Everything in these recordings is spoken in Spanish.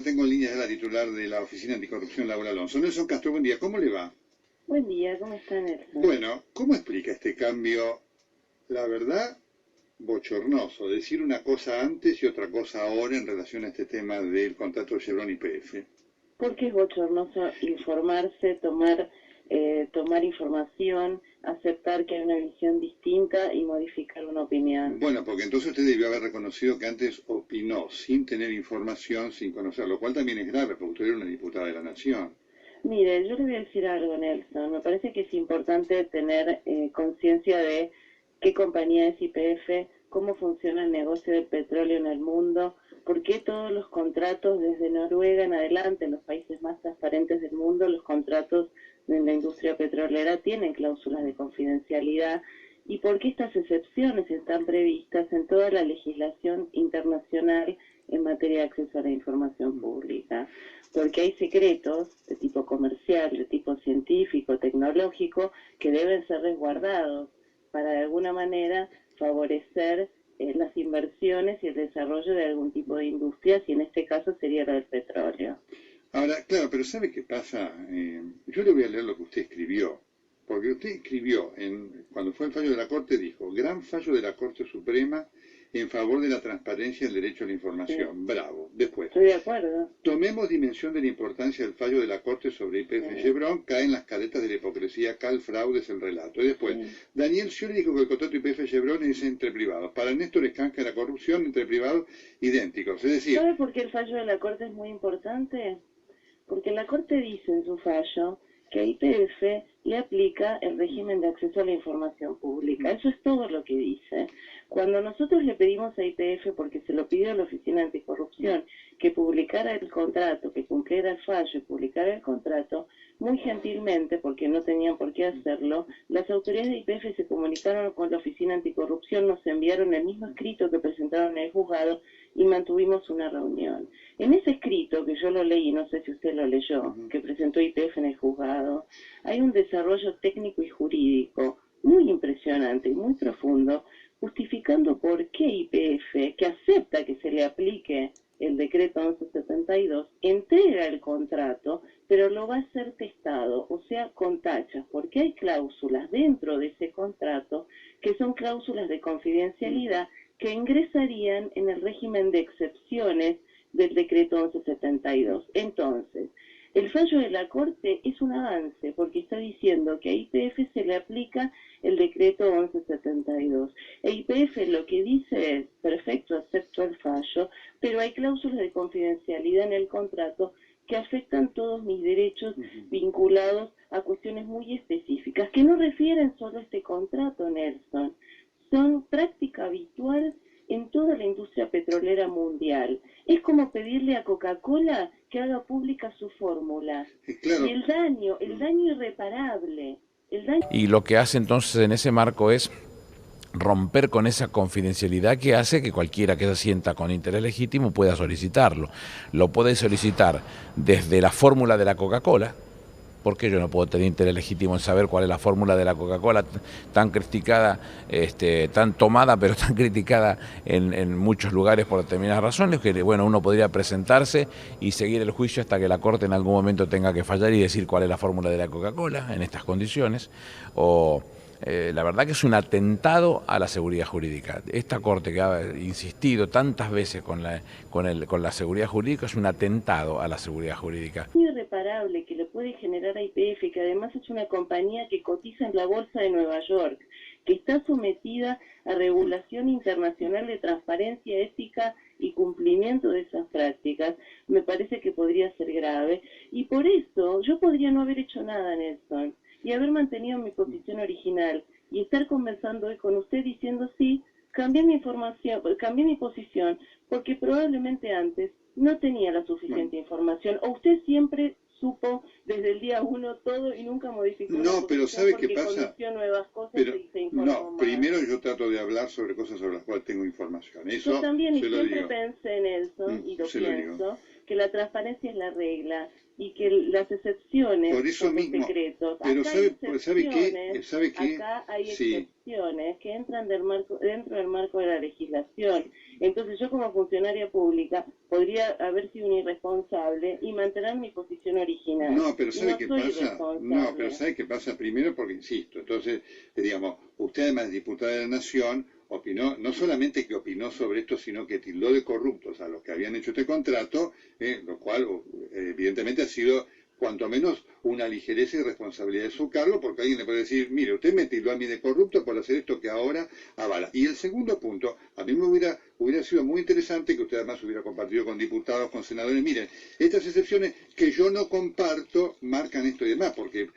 Tengo en línea de la titular de la Oficina Anticorrupción, Laura Alonso. Nelson Castro, buen día. ¿Cómo le va? Buen día, ¿cómo está Nelson? Bueno, ¿cómo explica este cambio? La verdad, bochornoso. Decir una cosa antes y otra cosa ahora en relación a este tema del contrato de Chevron y YPF. Porque es bochornoso informarse, tomar información, aceptar que hay una visión distinta y modificar una opinión. Bueno, porque entonces usted debió haber reconocido que antes opinó sin tener información, sin conocer, lo cual también es grave, porque usted era una diputada de la Nación. Mire, yo le voy a decir algo, Nelson. Me parece que es importante tener conciencia de qué compañía es YPF, cómo funciona el negocio del petróleo en el mundo, por qué todos los contratos desde Noruega en adelante, en los países más transparentes del mundo, los contratos de la industria petrolera tienen cláusulas de confidencialidad y por qué estas excepciones están previstas en toda la legislación internacional en materia de acceso a la información pública. Porque hay secretos de tipo comercial, de tipo científico, tecnológico, que deben ser resguardados para de alguna manera favorecer las inversiones y el desarrollo de algún tipo de industria, y en este caso sería la del petróleo. Ahora, claro, pero ¿sabe qué pasa? Yo le voy a leer lo que usted escribió, porque usted escribió, cuando fue el fallo de la Corte, dijo, gran fallo de la Corte Suprema en favor de la transparencia y el derecho a la Sí, información. Bravo. Después, estoy de acuerdo. tomemos dimensión de la importancia del fallo de la Corte sobre YPF Sí, Chevron, caen las caretas de la hipocresía, cal fraude es el relato. Y después, sí. Daniel Scioli dijo que el contrato YPF Chevron es entre privados. Para Néstor Escanca la corrupción entre privados idénticos. Es decir, ¿Sabe por qué el fallo de la Corte es muy importante? Porque la Corte dice en su fallo que a YPF le aplica el régimen de acceso a la información pública. Eso es todo lo que dice. Cuando nosotros le pedimos a YPF, porque se lo pidió a la Oficina Anticorrupción, que publicara el contrato, que cumpliera el fallo y publicara el contrato, muy gentilmente, porque no tenían por qué hacerlo, las autoridades de YPF se comunicaron con la Oficina Anticorrupción, nos enviaron el mismo escrito que presentaron en el juzgado y mantuvimos una reunión. En ese escrito, que yo lo leí, no sé si usted lo leyó, que presentó YPF en el juzgado, hay un desarrollo técnico y jurídico muy impresionante y muy profundo, justificando por qué YPF, que acepta que se le aplique el decreto 1172, entrega el contrato, pero lo va a hacer testado, o sea, con tachas, porque hay cláusulas dentro de ese contrato que son cláusulas de confidencialidad que ingresarían en el régimen de excepciones del decreto 1172. Entonces, el fallo de la Corte es un avance porque está diciendo que a YPF se le aplica el decreto 1172. E YPF lo que dice es, perfecto, acepto el fallo, pero hay cláusulas de confidencialidad en el contrato que afectan todos mis derechos vinculados a cuestiones muy específicas, que no refieren solo a este contrato, Nelson, son práctica habitual en toda la industria petrolera mundial. Es como pedirle a Coca-Cola que haga pública su fórmula. Y claro, el daño irreparable, el daño... Y lo que hace entonces en ese marco es romper con esa confidencialidad que hace que cualquiera que se sienta con interés legítimo pueda solicitarlo. Lo puede solicitar desde la fórmula de la Coca-Cola. ¿Por qué yo no puedo tener interés legítimo en saber cuál es la fórmula de la Coca-Cola tan criticada, tan tomada, pero tan criticada en muchos lugares por determinadas razones? Que bueno, uno podría presentarse y seguir el juicio hasta que la Corte en algún momento tenga que fallar y decir cuál es la fórmula de la Coca-Cola en estas condiciones. La verdad que es un atentado a la seguridad jurídica. Esta Corte que ha insistido tantas veces con la seguridad jurídica es un atentado a la seguridad jurídica. Irreparable que le puede generar a YPF, que además es una compañía que cotiza en la Bolsa de Nueva York, que está sometida a regulación internacional de transparencia, ética y cumplimiento de esas prácticas, me parece que podría ser grave. Y por eso yo podría no haber hecho nada, Nelson, y haber mantenido mi posición original y estar conversando hoy con usted diciendo sí, cambié mi información, cambié mi posición, porque probablemente antes no tenía la suficiente información, o usted siempre supo desde el día uno todo y nunca modificó la no, pero posición ¿sabe qué porque pasa? conoció nuevas cosas Pero y se informó no, más. primero yo trato de hablar sobre cosas sobre las cuales tengo información. Yo Eso también, y se lo siempre digo. pensé, Nelson, y lo Se lo digo. pienso, que la transparencia es la regla, y que las excepciones por eso son los mismo, secretos. pero Acá hay ¿sabe qué? acá hay Sí, excepciones que entran dentro del marco de la legislación. Entonces yo como funcionaria pública podría haber sido un irresponsable y mantener mi posición original. no, pero Y ¿sabe no qué soy pasa? No, pero irresponsable. ¿sabe qué pasa? Primero porque, insisto, entonces, digamos, usted además de diputada de la Nación, opinó, no solamente que opinó sobre esto, sino que tildó de corruptos a los que habían hecho este contrato, lo cual evidentemente ha sido cuanto menos una ligereza y responsabilidad de su cargo, porque alguien le puede decir, mire, usted me tildó a mí de corrupto por hacer esto que ahora avala. Y el segundo punto, a mí me hubiera sido muy interesante que usted además hubiera compartido con diputados, con senadores, miren, estas excepciones que yo no comparto marcan esto y demás, porque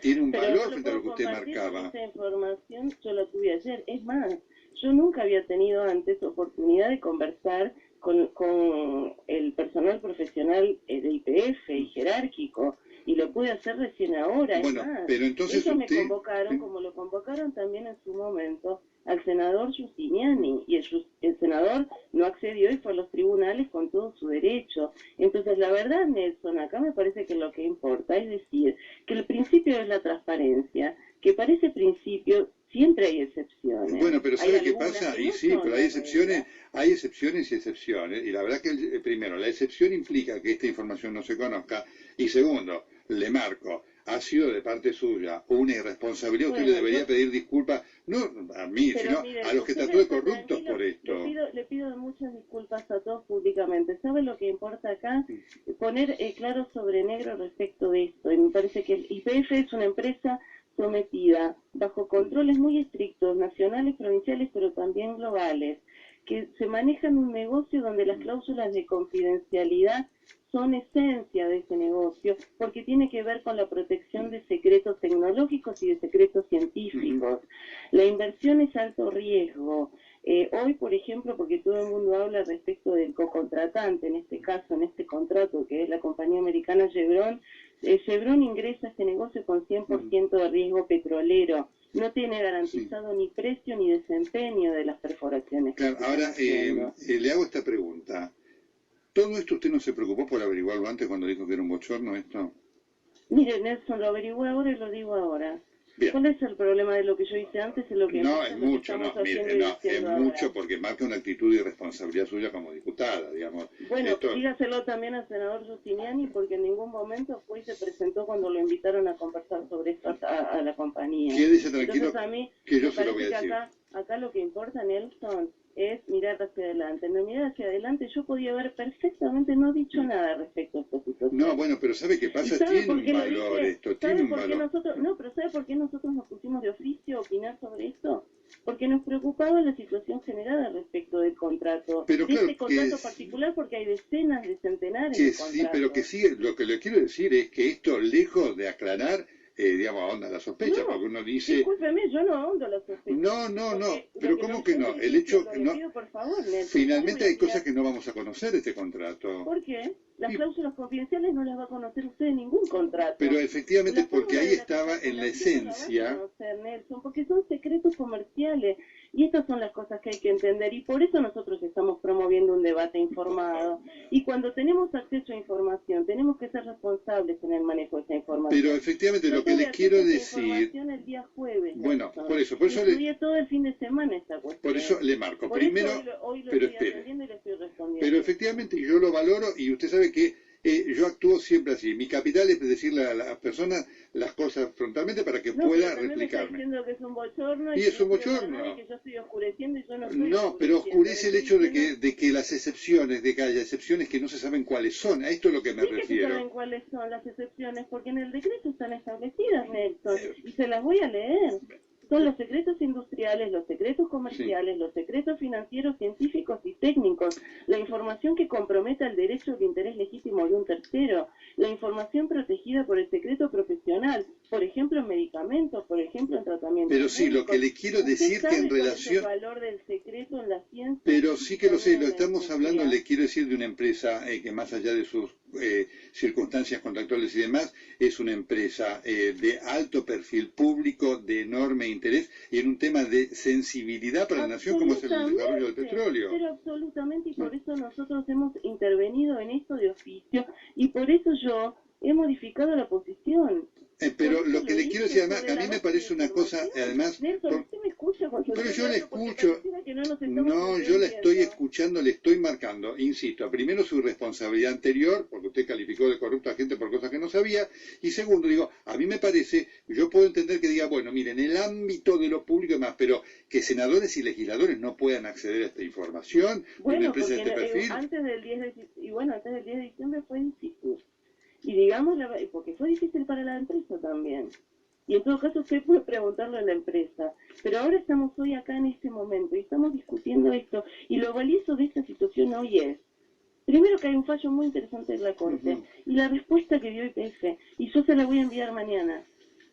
tiene un Pero valor no lo frente a lo puedo que usted compartir porque marcaba. esa información yo la tuve ayer. Es más, yo nunca había tenido antes oportunidad de conversar con el personal profesional de IPF y jerárquico, y lo pude hacer recién ahora. Es Bueno, más, pero entonces ellos me usted... convocaron, como lo convocaron también en su momento al senador Giustiniani, y el senador no accedió y fue a los tribunales con todo su derecho. Entonces, la verdad, Nelson, acá me parece que lo que importa es decir que el principio es la transparencia, que para ese principio siempre hay excepciones. Bueno, pero Hay ¿sabe qué algunas pasa? que Y no sí, son pero la regla. hay excepciones y excepciones. Y la verdad que, primero, la excepción implica que esta información no se conozca. Y segundo, le marco, ha sido de parte suya una irresponsabilidad. Usted le Bueno, debería pedir disculpas, no a mí, pero sino mire, a los que usted trató de está corruptos tranquilo, por esto. le pido muchas disculpas a todos públicamente. ¿Sabe lo que importa acá? Poner claro sobre negro respecto de esto. Y me parece que el IPF es una empresa sometida bajo controles muy estrictos, nacionales, provinciales, pero también globales, que se manejan un negocio donde las cláusulas de confidencialidad son esencia de ese negocio, porque tiene que ver con la protección de secretos tecnológicos y de secretos científicos. La inversión es alto riesgo. Hoy, por ejemplo, porque todo el mundo habla respecto del cocontratante, en este caso, en este contrato, que es la compañía americana Chevron, Chevron ingresa a este negocio con 100% de riesgo petrolero. No tiene garantizado ni precio ni desempeño de las perforaciones que Claro, se están ahora haciendo. le hago esta pregunta. ¿Todo esto usted no se preocupó por averiguarlo antes cuando dijo que era un bochorno esto? Mire, Nelson, lo averigué ahora y lo digo ahora. Bien. ¿Cuál es el problema de lo que yo hice antes y lo que No, importa es es lo que mucho, estamos no, mire, haciendo y no, es diciendo mucho ahora? porque marca una actitud de irresponsabilidad suya como diputada, digamos. Bueno, Esto, dígaselo también al senador Giustiniani, porque en ningún momento fue y se presentó cuando lo invitaron a conversar sobre esto a la compañía. quédese tranquilo Entonces a mí que yo me se lo voy parece a que decir. acá lo que importa, Nelson, es mirar hacia adelante. En mirar hacia adelante yo podía haber perfectamente no dicho nada respecto a esta situación. No, bueno, pero ¿sabe qué ¿Y pasa? sabe Tiene por un qué lo valor dije? esto, tiene ¿Sabe un por qué valor. nosotros, no, pero ¿sabe por qué nosotros nos pusimos de oficio a opinar sobre esto? Porque nos preocupaba la situación generada respecto del contrato, Pero de claro, este contrato particular, porque hay decenas de centenares que de sí, contratos. pero que sí, lo que le quiero decir es que esto, lejos de aclarar, digamos, ahonda la sospecha, porque uno dice, Discúlpeme, yo no ahondo la sospecha. no, pero ¿cómo que no? Yo le El estoy hecho, diciendo, le pido por favor, Nelson, finalmente hay cosas mirar. que no vamos a conocer de este contrato. ¿Por qué? Las Y- cláusulas confidenciales no las va a conocer usted en ningún contrato. Pero efectivamente, La porque fórmula ahí de la estaba en la capacitación no la va a esencia. conocer, Nelson, porque son secretos comerciales. Y estas son las cosas que hay que entender. Y por eso nosotros estamos promoviendo un debate informado. Y cuando tenemos acceso a información, tenemos que ser responsables en el manejo de esa información. Pero efectivamente Yo lo que le tuve quiero acceso a esa decir, información el día jueves, bueno, Nelson, por eso y estudié todo el fin de semana esta cuestión. por eso le marco. Por Primero, eso hoy lo pero estoy espere. atendiendo y le estoy respondiendo. Pero efectivamente yo lo valoro y usted sabe que yo actúo siempre así. Mi capital es decirle a las personas las cosas frontalmente para que pueda replicarme. Me está diciendo que es un bochorno y y es un no quiero bochorno. para nada, que yo estoy oscureciendo y yo no estoy No, pero oscurece el hecho diciendo... de que las excepciones, de que haya excepciones que no se saben cuáles son. A esto es lo que me Sí que se refiero. saben cuáles son las excepciones, porque en el decreto están establecidas, Nelson, y se las voy a leer. Son los secretos industriales, los secretos comerciales, los secretos financieros, científicos y técnicos, la información que comprometa el derecho o el interés legítimo de un tercero, la información protegida por el secreto profesional, por ejemplo, en medicamentos, por ejemplo, en tratamientos Pero sí, lo que le quiero decir que en relación... ¿Cuál es el valor del secreto en la ciencia? Pero sí que lo sé, lo estamos industria. hablando, le quiero decir, de una empresa que más allá de sus circunstancias contractuales y demás, es una empresa de alto perfil público, de enorme interés, y en un tema de sensibilidad para la nación como es el desarrollo del petróleo. Pero absolutamente, y por eso nosotros hemos intervenido en esto de oficio, y por eso yo he modificado la posición. Pero lo que le quiero decir, además, a mí me parece una cosa, además... Nelson, usted me escucha cuando pero yo la escucho. No, yo la estoy escuchando, le estoy marcando, insisto, primero su responsabilidad anterior, porque usted calificó de corrupta a gente por cosas que no sabía, y segundo, digo, a mí me parece, yo puedo entender que diga, bueno, miren, en el ámbito de lo público y demás, pero que senadores y legisladores no puedan acceder a esta información, bueno, una empresa de este porque perfil. antes del 10 de diciembre fue difícil. Y digamos, porque fue difícil para la empresa también. Y en todo caso usted puede preguntarlo a la empresa. Pero ahora estamos hoy acá en este momento y estamos discutiendo esto. Y lo valioso de esta situación hoy es, primero que hay un fallo muy interesante de la Corte y la respuesta que dio IPF. Y yo se la voy a enviar mañana.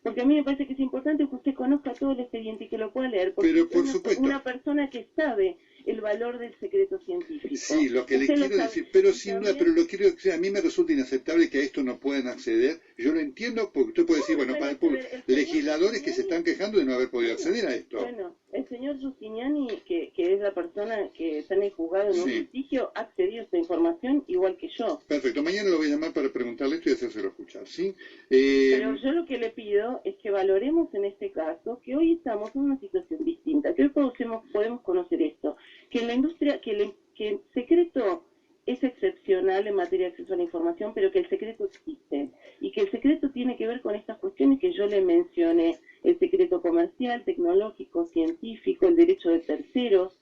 Porque a mí me parece que es importante que usted conozca todo el expediente y que lo pueda leer. Porque pero por es supuesto. Una persona que sabe el valor del secreto científico. Sí, lo que le quiero decir, pero sin duda, pero lo quiero decir, a mí me resulta inaceptable que a esto no puedan acceder. Yo lo entiendo porque usted puede decir, bueno, para el público, legisladores que se están quejando de no haber podido acceder a esto. Bueno, el señor Giustiniani, que es la persona que está en el juzgado en un litigio, ha accedido a esta información igual que yo. Perfecto, mañana lo voy a llamar para preguntarle esto y hacérselo escuchar, ¿sí? Pero yo lo que le pido es que valoremos en este caso que hoy estamos en una situación distinta, que hoy podemos conocer esto, que en la industria, que el secreto es excepcional en materia de acceso a la información, pero que el secreto existe, y que el secreto tiene que ver con estas cuestiones que yo le mencioné, el secreto comercial, tecnológico, científico, el derecho de terceros,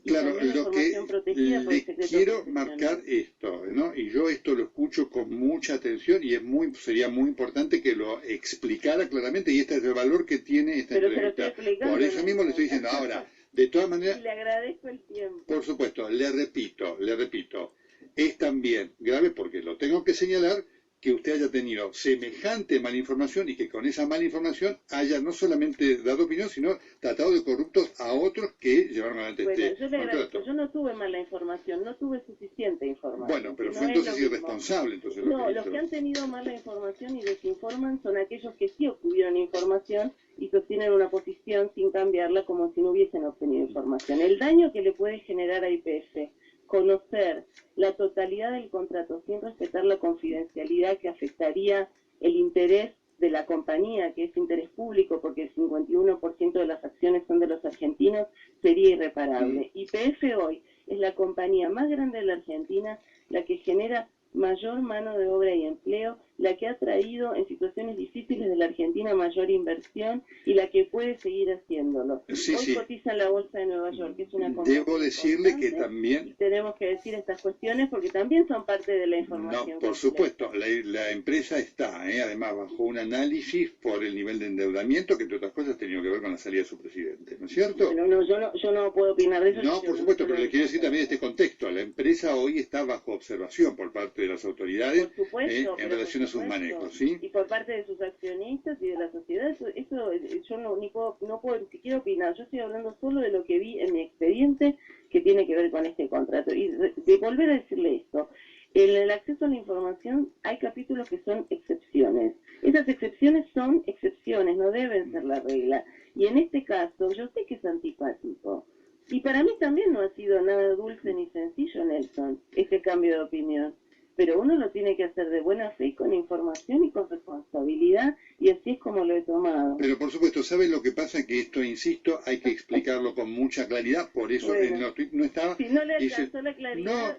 claro, y lo que le quiero marcar esto, ¿no? Y yo esto lo escucho con mucha atención y sería muy importante que lo explicara claramente, y este es el valor que tiene esta entrevista. Por eso mismo le estoy diciendo ahora. De todas maneras, y le agradezco el tiempo. Por supuesto, le repito, es también grave porque lo tengo que señalar que usted haya tenido semejante mala información y que con esa mala información haya no solamente dado opinión, sino tratado de corruptos a otros que llevaron adelante yo le agradezco, yo no tuve mala información, no tuve suficiente información. Bueno, pero fue entonces irresponsable. Entonces no, los que han tenido mala información y desinforman son aquellos que sí obtuvieron información y sostienen una posición sin cambiarla como si no hubiesen obtenido información. El daño que le puede generar a IPF conocer la totalidad del contrato sin respetar la confidencialidad que afectaría el interés de la compañía, que es interés público, porque el 51% de las acciones son de los argentinos, sería irreparable. YPF hoy es la compañía más grande de la Argentina, la que genera mayor mano de obra y empleo, la que ha traído en situaciones difíciles de la Argentina mayor inversión y la que puede seguir haciéndolo. Hoy cotiza en la Bolsa de Nueva York, que es una compañía. Debo decirle que también... Y tenemos que decir estas cuestiones porque también son parte de la información. No, por supuesto, la empresa está, además, bajo un análisis por el nivel de endeudamiento que, entre otras cosas, ha tenido que ver con la salida de su presidente, ¿no es cierto? Pero no, yo no puedo opinar de eso. No, por supuesto, pero le quiero decir también este contexto. La empresa hoy está bajo observación por parte de las autoridades en relación a sus manejos, ¿sí? Y por parte de sus accionistas y de la sociedad, eso yo no puedo ni siquiera opinar. Yo estoy hablando solo de lo que vi en mi expediente que tiene que ver con este contrato. Y de volver a decirle esto, en el acceso a la información hay capítulos que son excepciones. Esas excepciones son excepciones, no deben ser la regla. Y en este caso, yo sé que es antipático. Y para mí también no ha sido nada dulce ni sencillo, Nelson, este cambio de opinión. Pero uno lo tiene que hacer de buena fe, con información y con responsabilidad, y así es como lo he tomado. Pero por supuesto, ¿saben lo que pasa? Que esto, insisto, hay que explicarlo con mucha claridad, por eso bueno, no estaba... Si no le alcanzó la claridad,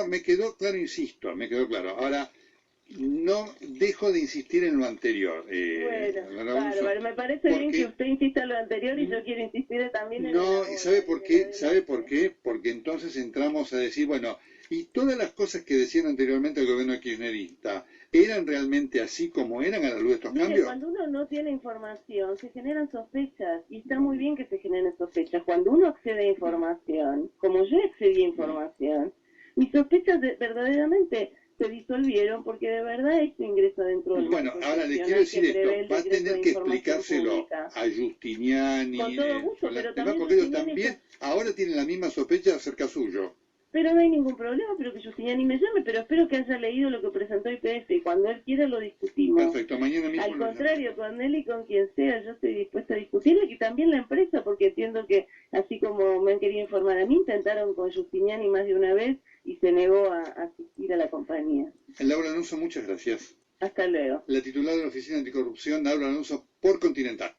me quedó claro, insisto, me quedó claro. Ahora, no dejo de insistir en lo anterior. Claro, me parece bien que usted insista en lo anterior y yo quiero insistir también en lo anterior. No, ¿sabe por qué? ¿Sabe por qué? Porque entonces entramos a decir, bueno... Y todas las cosas que decían anteriormente el gobierno kirchnerista, ¿eran realmente así como eran a la luz de estos cambios? Cuando uno no tiene información, se generan sospechas, y está muy bien que se generen sospechas. Cuando uno accede a información, como yo accedí a información, mis sospechas verdaderamente se disolvieron porque de verdad esto ingresa dentro del Bueno, marco ahora le excepcional quiero decir que prevé el esto, va a decreto tener de que información explicárselo pública. a Giustiniani, Con todo gusto, pero tema también concreto Giustiniani también, ahora tiene la misma sospecha acerca suyo. Pero no hay ningún problema, pero que Giustiniani me llame, pero espero que haya leído lo que presentó IPF y cuando él quiera lo discutimos. Perfecto, mañana mismo Al lo contrario, llamamos. con él y con quien sea, yo estoy dispuesta a discutirlo y también la empresa, porque entiendo que, así como me han querido informar a mí, intentaron con Giustiniani más de una vez y se negó a asistir a la compañía. Laura Alonso, muchas gracias. Hasta luego. La titular de la Oficina Anticorrupción, Laura Alonso, por Continental.